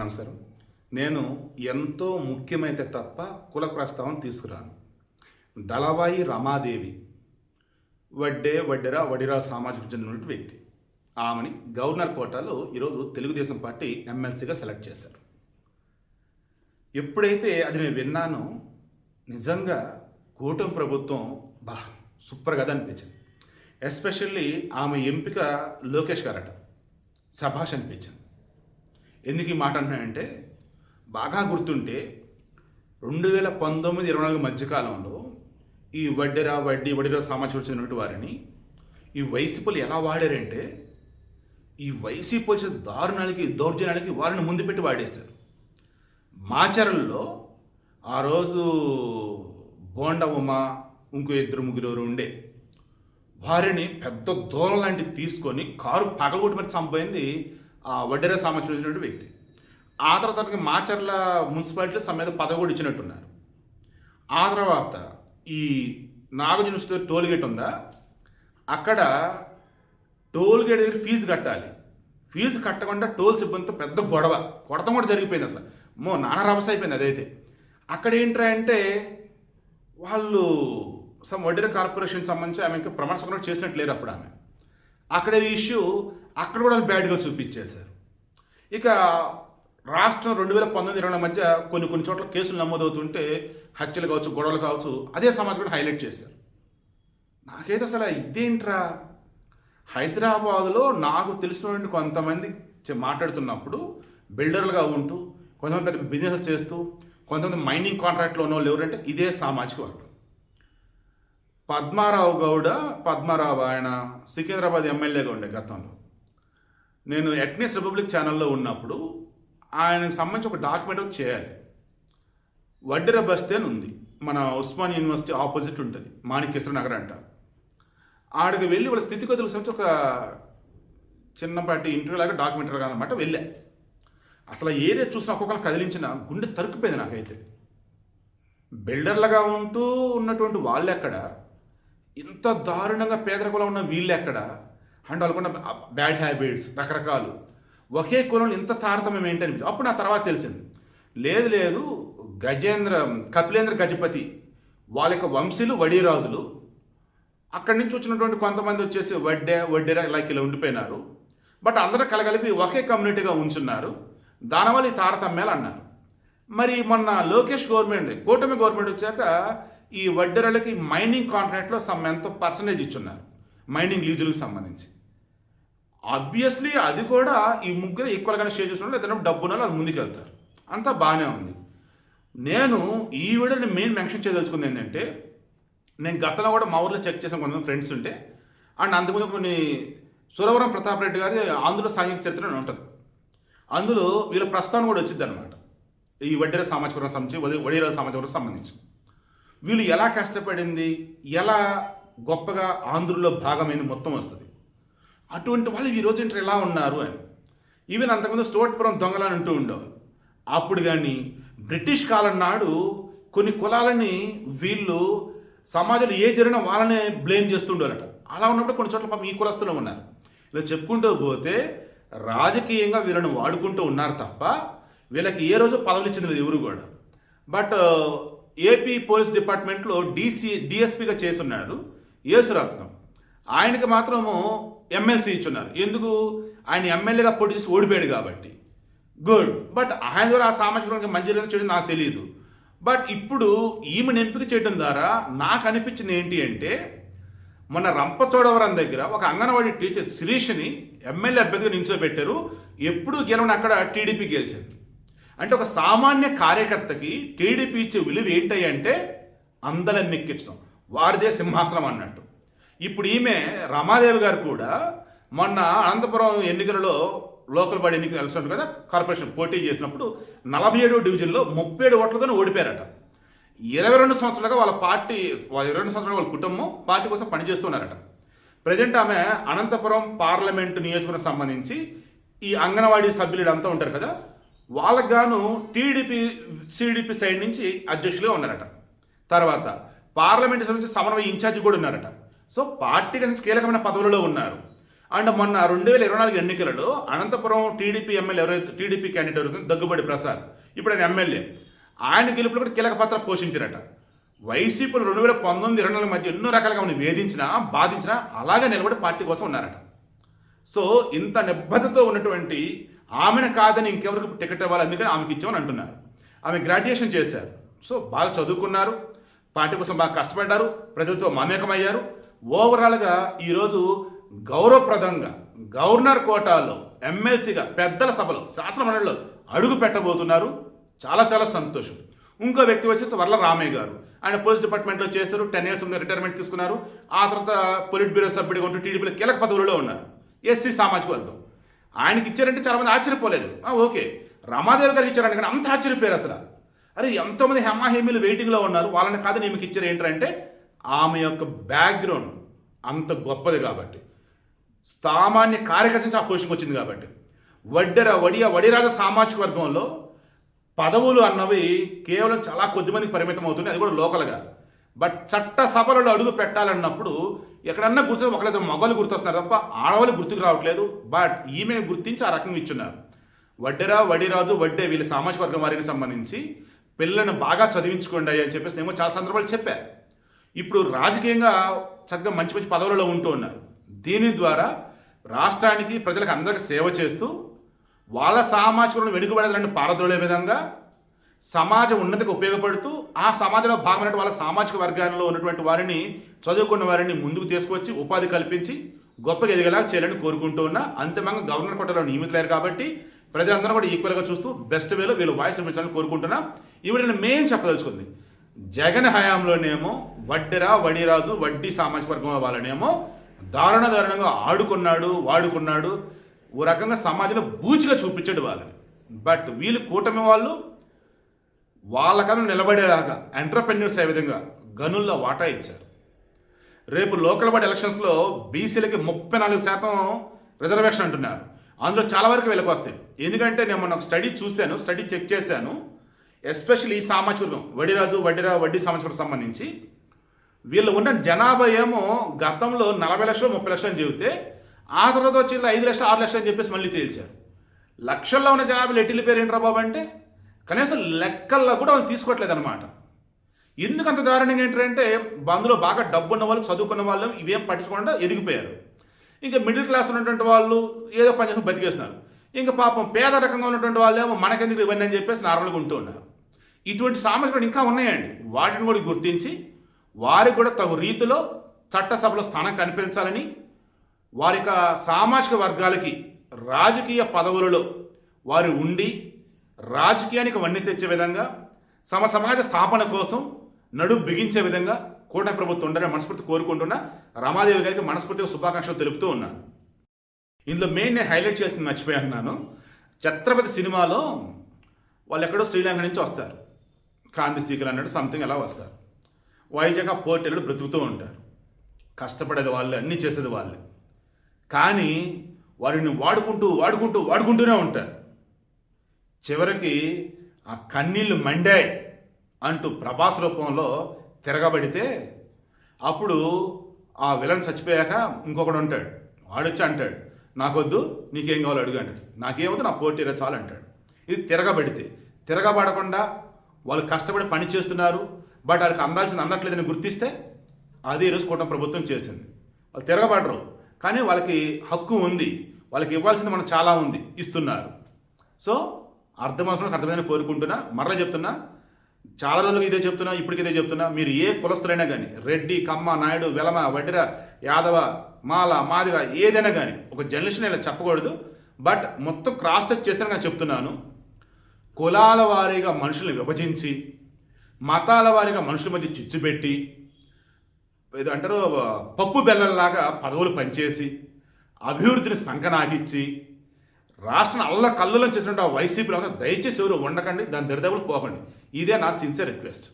నమస్కారం. నేను ఎంతో ముఖ్యమైతే తప్ప కుల ప్రస్తావన తీసుకురాను. దళవాయి రమాదేవి వడ్డెర సామాజిక చెందినటువంటి వ్యక్తి. ఆమెని గవర్నర్ కోటాలో ఈరోజు తెలుగుదేశం పార్టీ ఎమ్మెల్సీగా సెలెక్ట్ చేశారు. ఎప్పుడైతే అది నేను విన్నానో నిజంగా కూటమి ప్రభుత్వం సూపర్ కదా అనిపించింది. ఎస్పెషల్లీ ఆమె ఎంపిక లోకేష్ గారట, శభాష్ అనిపించింది. ఎందుకు ఈ మాట అంటున్నానంటే, బాగా గుర్తుంటే 2019-24 మధ్యకాలంలో ఈ వడ్డెర సామాజిక చెందినటువంటి వారిని ఈ వైసీపీలు ఎలా వాడారంటే, ఈ వైసీపీ వచ్చే దౌర్జన్యాలకి వారిని ముందు పెట్టి వాడేస్తారు. మాచర్లలో ఆ రోజు బోండ ఉమ ఇంకో 2-3 ఉండే వారిని పెద్ద దూరం లాంటివి తీసుకొని కారు పగలగొట్టి మరి చంపోయింది ఆ వడ్డెర సామాజిక చెందినటువంటి వ్యక్తి. ఆ తర్వాత మాచర్ల మున్సిపాలిటీలో సమ్మేద పదవి కూడా ఇచ్చినట్టున్నారు. ఆ తర్వాత ఈ నాగార్జున టోల్ గేట్ ఉందా, అక్కడ టోల్ గేట్ దగ్గర ఫీజు కట్టాలి. ఫీజు కట్టకుండా టోల్ సిబ్బందితో పెద్ద గొడవ కొడతం కూడా జరిగిపోయింది. అసలు నానా రభస అయిపోయింది. అదైతే అక్కడ ఏంట్రా అంటే, వాళ్ళు వడ్డెర కార్పొరేషన్ సంబంధించి ఆమె ఇంకా ప్రమాణ స్వీకారం చేసినట్టు లేరు. అప్పుడు ఆమె అక్కడ ఇష్యూ అక్కడ కూడా బ్యాడ్గా చూపించేశారు. ఇక రాష్ట్రం 2019-24 మధ్య కొన్ని చోట్ల కేసులు నమోదవుతుంటే హత్యలు కావచ్చు, గొడవలు కావచ్చు, అదే సమాజం కూడా హైలైట్ చేశారు. నాకైతే అసలు ఇదేంట్రా, హైదరాబాదులో నాకు తెలిసినటువంటి కొంతమంది మాట్లాడుతున్నప్పుడు బిల్డర్లుగా ఉంటూ, కొంతమంది పెద్ద బిజినెస్ చేస్తూ, కొంతమంది మైనింగ్ కాంట్రాక్ట్లో ఉన్న వాళ్ళు ఎవరంటే ఇదే సామాజిక వర్గం. పద్మారావు ఆయన సికింద్రాబాద్ ఎమ్మెల్యేగా ఉండే గతంలో. నేను ఎట్నెస్ రిపబ్లిక్ ఛానల్లో ఉన్నప్పుడు ఆయనకు సంబంధించి ఒక డాక్యుమెంటరీ చేయాలి. వడ్డెర బస్తీ అని ఉంది, మన ఉస్మాన్ యూనివర్సిటీ ఆపోజిట్ ఉంటుంది, మాణికేశ్వర నగర్ అంటారు. ఆడికి వెళ్ళి వాళ్ళ స్థితిగతులకు సంబంధించి ఒక చిన్నపాటి ఇంటర్వ్యూ లాగా డాక్యుమెంటరీ అనమాట వెళ్ళా. అసలు ఏరియా చూసిన ఒక్కొక్కరు కదిలించిన గుండె తరుక్కుపోయింది నాకైతే. బిల్డర్లుగా ఉంటూ ఉన్నటువంటి వాళ్ళు ఎక్కడ, ఇంత దారుణంగా పేదరికంలో ఉన్న వీళ్ళు ఎక్కడ, అండ్ వాళ్ళకున్న బ్యాడ్ హ్యాబిట్స్ రకరకాలు, ఒకే కులంలో ఇంత తారతమ్యం ఏంటని అప్పుడు నా తర్వాత తెలిసింది. లేదు కపిలేంద్ర గజపతి వాళ్ళ యొక్క వంశీలు వడీరాజులు, అక్కడి నుంచి వచ్చినటువంటి కొంతమంది వచ్చేసి వడ్డెర లైక్ ఇలా ఉండిపోయినారు. బట్ అందరూ కలగలిపి ఒకే కమ్యూనిటీగా ఉంచున్నారు, దానివల్ల ఈ తారతమ్యాలు అన్నారు. మరి మొన్న లోకేష్ గవర్నమెంట్, కూటమి గవర్నమెంట్ వచ్చాక ఈ వడ్డెరలకి మైనింగ్ కాంట్రాక్ట్లో ఎంతో పర్సంటేజ్ ఇచ్చున్నారు, మైనింగ్ లీజులకు సంబంధించి. ఆబ్వియస్లీ అది కూడా ఈ ముగ్గురు ఈక్వల్గానే షేర్ చేస్తున్నారు, లేదంటే డబ్బున వాళ్ళు ముందుకు వెళ్తారు, అంతా బాగానే ఉంది. నేను ఈ వీడియోని మెయిన్ మెన్షన్ చేయదలుచుకుంది ఏంటంటే, నేను గతంలో కూడా మా ఊర్లో చెక్ చేసిన కొంతమంది ఫ్రెండ్స్ ఉంటే, అండ్ అంతకుముందు కొన్ని సురవరం ప్రతాప్ రెడ్డి గారి ఆంధ్ర సాంఘిక చరిత్ర అని ఉంటుంది, అందులో వీళ్ళ ప్రస్తావన కూడా వచ్చింది అనమాట. ఈ వడ్డెర సామాజిక వర్గం సంబంధించి, వడ్డెర సామాజిక వర్గం సంబంధించి వీళ్ళు ఎలా కష్టపడింది, ఎలా గొప్పగా ఆంధ్రుల్లో భాగమైంది మొత్తం వస్తుంది. అటువంటి వాళ్ళు ఈరోజు ఇంటర్ ఎలా ఉన్నారు అని. ఈవెన్ అంతకుముందు స్టోట్పురం దొంగలని అంటూ ఉండేవారు. అప్పుడు కానీ బ్రిటిష్ కాలం నాడు కొన్ని కులాలని వీళ్ళు సమాజంలో ఏ జరిగినా వాళ్ళనే బ్లేమ్ చేస్తుండేవారట. అలా ఉన్నప్పుడు కొన్ని చోట్ల పాపం ఈ కులస్తులు ఉన్నారు. ఇలా చెప్పుకుంటూ పోతే రాజకీయంగా వీళ్ళని వాడుకుంటూ ఉన్నారు తప్ప వీళ్ళకి ఏ రోజు పదవులు ఇచ్చింది లేదు ఎవరు కూడా. బట్ ఏపీ పోలీస్ డిపార్ట్మెంట్లో డిఎస్పీగా చేస్తున్నాడు యేసురత్నం. ఆయనకి మాత్రము ఎమ్మెల్సీ ఇచ్చున్నారు. ఎందుకు? ఆయన ఎమ్మెల్యేగా పోటీ చేసి ఓడిపోయాడు కాబట్టి. గుడ్. బట్ ఆయన ద్వారా ఆ సామాజిక వర్గానికి మంచి చేయడం నాకు తెలియదు. బట్ ఇప్పుడు ఈమెను ఎంపిక చేయడం ద్వారా నాకు అనిపించింది ఏంటి అంటే, మొన్న రంపచోడవరం దగ్గర ఒక అంగన్వాడీ టీచర్ శిరీష్ని ఎమ్మెల్యే అభ్యర్థిగా నిల్చోబెట్టారు. ఎప్పుడు గెలవని అక్కడ టీడీపీ గెలిచింది. అంటే ఒక సామాన్య కార్యకర్తకి టీడీపీ ఇచ్చే విలువ ఏంటి అంటే అందరం మెక్కించడం, వారిదే సింహాసనం అన్నట్టు. ఇప్పుడు ఈమె రమాదేవి గారు కూడా మొన్న అనంతపురం ఎన్నికలలో లోకల్ బాడీ ఎన్నికలు కలిసి కదా, కార్పొరేషన్ పోటీ చేసినప్పుడు 47వ డివిజన్లో 37 ఓట్లతో ఓడిపోయారట. 22 సంవత్సరాలుగా వాళ్ళ పార్టీ, 22 సంవత్సరాలుగా వాళ్ళ కుటుంబం పార్టీ కోసం పనిచేస్తున్నారట. ప్రజెంట్ ఆమె అనంతపురం పార్లమెంటు నియోజకవర్గం సంబంధించి ఈ అంగన్వాడీ సభ్యులు అంతా ఉంటారు కదా, వాళ్ళకు గాను సిడిపి సైడ్ నుంచి అధ్యక్షులుగా ఉన్నారట. తర్వాత పార్లమెంట్ సంబంధించి సమన్వయ ఇన్ఛార్జి కూడా ఉన్నారట. సో పార్టీకి కీలకమైన పదవులలో ఉన్నారు. అండ్ మొన్న 2024 ఎన్నికలలో అనంతపురం టీడీపీ ఎమ్మెల్యే ఎవరైతే టీడీపీ క్యాండిడేట్ ఎవరైతే దగ్గుబడి ప్రసాద్, ఇప్పుడు ఆయన ఎమ్మెల్యే, ఆయన గెలుపులో కూడా కీలక పాత్ర పోషించారట. వైసీపీలో 2019, 2024 మధ్య ఎన్నో రకాలుగా మనం వేధించినా బాధించినా అలాగే నిలబడి పార్టీ కోసం ఉన్నారట. సో ఇంత నిబద్ధతతో ఉన్నటువంటి ఆమెను కాదని ఇంకెవరికి టికెట్ ఇవ్వాలి, అందుకని ఆమెకి ఇచ్చామని అంటున్నారు. ఆమె గ్రాడ్యుయేషన్ చేశారు, సో బాగా చదువుకున్నారు, పార్టీ కోసం బాగా కష్టపడ్డారు, ప్రజలతో మమేకమయ్యారు. ఓవరాల్గా ఈరోజు గౌరవప్రదంగా గవర్నర్ కోటాలో ఎమ్మెల్సీగా పెద్దల సభలో శాసనమండలిలో అడుగు పెట్టబోతున్నారు. చాలా చాలా సంతోషం. ఇంకో వ్యక్తి వచ్చేసి వర్ల రామయ్య గారు, ఆయన పోలీస్ డిపార్ట్మెంట్లో చేస్తారు, 10 years ముందు రిటైర్మెంట్ తీసుకున్నారు. ఆ తర్వాత పొలిట్ బ్యూరో సభ్యుడిగా ఉంటూ టీడీపీలో కీలక పదవులలో ఉన్నారు. ఎస్సీ సామాజిక వర్గం ఆయనకి ఇచ్చారంటే చాలా మంది ఆశ్చర్యపోలేదు. ఓకే, రమాదేవి గారికి ఇచ్చారంటే కానీ అంత ఆశ్చర్యపోయారు అసలు. అరే ఎంతోమంది హేమాహేమీలు వెయిటింగ్లో ఉన్నారు, వాళ్ళని కాదు ఈమెకి ఇచ్చారు. ఏంటంటే ఆమె యొక్క బ్యాక్గ్రౌండ్ అంత గొప్పది కాబట్టి, సామాన్య కార్యకర్త నుంచి ఆ పొజిషన్కి వచ్చింది కాబట్టి. వడిరాజ సామాజిక వర్గంలో పదవులు అన్నవి కేవలం చాలా కొద్దిమందికి పరిమితం అవుతుంది, అది కూడా లోకల్గా. బట్ చట్ట సభలలో అడుగు పెట్టాలన్నప్పుడు ఎక్కడన్నా గుర్తు ఒకళ్ళిద్దరు మగవాళ్ళు గుర్తొస్తున్నారు తప్ప ఆడవాళ్ళు గుర్తుకు రావట్లేదు. బట్ ఈమెను గుర్తించి ఆ రకంగా ఇచ్చున్నారు. వడిరాజు వడ్డే వీళ్ళ సామాజిక వర్గం వారికి సంబంధించి పిల్లలను బాగా చదివించుకోండి అని చెప్పేసి నేను చాలా సందర్భాలు చెప్పాను. ఇప్పుడు రాజకీయంగా చక్కగా మంచి మంచి పదవులలో ఉంటూ ఉన్నారు. దీని ద్వారా రాష్ట్రానికి ప్రజలకు అందరికీ సేవ చేస్తూ వాళ్ళ సామాజిక వెనుకబడేదాన్ని పారద్రోలే విధంగా సమాజ ఉన్నతికి ఉపయోగపడుతూ ఆ సమాజంలో భాగమైన వాళ్ళ సామాజిక వర్గాల్లో ఉన్నటువంటి వారిని, చదువుకున్న వారిని ముందుకు తీసుకొచ్చి ఉపాధి కల్పించి గొప్పగా ఎదిగేలా చేయాలని కోరుకుంటూ ఉన్నా. అంతిమంగా గవర్నర్ కోటాలో నియమితులయ్యారు కాబట్టి ప్రజలందరూ కూడా ఈక్వల్గా చూస్తూ బెస్ట్ వేలో వీళ్ళు వాయిస్ వినిపించాలని కోరుకుంటున్నా. ఇవి నేను మెయిన్ చెప్పదలుచుకుంది, జగన్ హయాంలోనేమో వడిరాజు వడ్డీ సామాజిక వర్గం వాళ్ళనేమో దారుణంగా ఆడుకున్నాడు, వాడుకున్నాడు, ఓ రకంగా సమాజంలో బూచిగా చూపించాడు వాళ్ళని. బట్ వీళ్ళు కూటమి వాళ్ళు వాళ్ళకన్నా నిలబడేలాగా ఎంటర్‌ప్రెన్యూర్స్ అయ్యే విధంగా గనుల్లో వాటా ఇచ్చారు. రేపు లోకల్ బాడీ ఎలక్షన్స్లో బీసీలకి 34% రిజర్వేషన్ అంటున్నారు. అందులో చాలా వరకు వీళ్ళకి వస్తాయి. ఎందుకంటే నేను మొన్న ఒక స్టడీ చెక్ చేశాను. ఎస్పెషల్లీ ఈ సామాజిక వర్గం వడ్డీ సామాజిక వర్గం సంబంధించి వీళ్ళు ఉన్న జనాభా ఏమో గతంలో 40 లక్షలు 30 లక్షలు అని చెబితే ఆ తర్వాత వచ్చి 5 లక్షలు 6 లక్షలు అని చెప్పేసి మళ్ళీ తేల్చారు. లక్షల్లో ఉన్న జనాభాలు ఎట్టిల్లి పేరు ఏంట్రా బాబు అంటే కనీసం లెక్కల్లో కూడా వాళ్ళు తీసుకోవట్లేదు అనమాట. ఎందుకు అంత దారుణంగా ఏంటంటే అందులో బాగా డబ్బున్న వాళ్ళు, చదువుకున్న వాళ్ళు ఇవేం పట్టించకుండా ఎదిగిపోయారు. ఇంకా మిడిల్ క్లాస్ ఉన్నటువంటి వాళ్ళు ఏదో పని చేసుకుని బతికేస్తున్నారు. ఇంకా పాపం పేద రకంగా ఉన్నటువంటి వాళ్ళు ఏమో మనకెందుకు ఇవన్నీ అని చెప్పేసి నార్మల్గా ఉంటూ ఉన్నారు. ఇటువంటి సామర్థ్యాలు ఇంకా ఉన్నాయండి. వాటిని కూడా గుర్తించి వారికి కూడా తగు రీతిలో చట్టసభలో స్థానం కల్పించాలని, వారి యొక్క సామాజిక వర్గాలకి రాజకీయ పదవులలో వారు ఉండి రాజకీయానికి వన్నె తెచ్చే విధంగా, సమాజ స్థాపన కోసం నడుం బిగించే విధంగా కూటమి ప్రభుత్వం ఉండాలని మనస్ఫూర్తి కోరుకుంటున్నా. రమాదేవి గారికి మనస్ఫూర్తిగా శుభాకాంక్షలు తెలుపుతూ ఉన్నాను. ఇందులో మెయిన్ నేను హైలైట్ చేసింది మర్చిపోయాను. ఛత్రపతి సినిమాలో వాళ్ళు ఎక్కడో శ్రీలంక నుంచి వస్తారు, కాంతి సీకర్ అన్నట్టు సంథింగ్ అలా వస్తారు. వైజాగ్ పోర్టెళ్ళు బ్రతుకుతూ ఉంటారు. కష్టపడేది వాళ్ళే, అన్నీ చేసేది వాళ్ళే. కానీ వారిని వాడుకుంటూనే ఉంటారు. చివరికి ఆ కన్నీళ్ళు మండాయి అంటూ ప్రభాస్ రూపంలో తిరగబడితే అప్పుడు ఆ విలన్ చచ్చిపోయాక ఇంకొకడు ఉంటాడు, వాడొచ్చి అంటాడు నాకొద్దు, నీకేం కావాలో అడుగు అంటాడు. నాకేమవుతుంది, నా పోటీరా చాలు అంటాడు. ఇది తిరగబడకుండా వాళ్ళు కష్టపడి పని చేస్తున్నారు, బట్ వాళ్ళకి అందాల్సింది అందట్లేదని గుర్తిస్తే అది ఈరోజు కూటమి ప్రభుత్వం చేసింది. వాళ్ళు తిరగబడరు, కానీ వాళ్ళకి హక్కు ఉంది, వాళ్ళకి ఇవ్వాల్సింది మనం చాలా ఉంది, ఇస్తున్నారు. సో అర్థమైందని కోరుకుంటున్నా. మరలా చెప్తున్నా, చాలా రోజులుగా ఇదే చెప్తున్నా, ఇప్పటికి ఇదే చెప్తున్నా. మీరు ఏ కులస్తులైనా కానీ, రెడ్డి, కమ్మ, నాయుడు, వెలమ, వడ్డిర, యాదవ, మాల, మాదిగ ఏదైనా కానీ ఒక జర్నలిస్ట్ని ఇలా చెప్పకూడదు. బట్ మొత్తం క్రాస్ చెక్ చేస్తే నేను చెప్తున్నాను, కులాల వారీగా మనుషుల్ని విభజించి, మతాల వారీగా మనుషుల మధ్య చిచ్చు పెట్టి, ఏదో అంటారు పప్పు బెల్లంలాగా పదవులు పనిచేసి అభివృద్ధిని సంకనాగిచ్చి రాష్ట్రం అల్లకల్లోలం చేసినట్టు ఆ వైసీపీలో దయచేసి ఎవరు ఉండకండి, దాని దరిదాపులు పోకండి. ఇదే నా సిన్సియర్ రిక్వెస్ట్.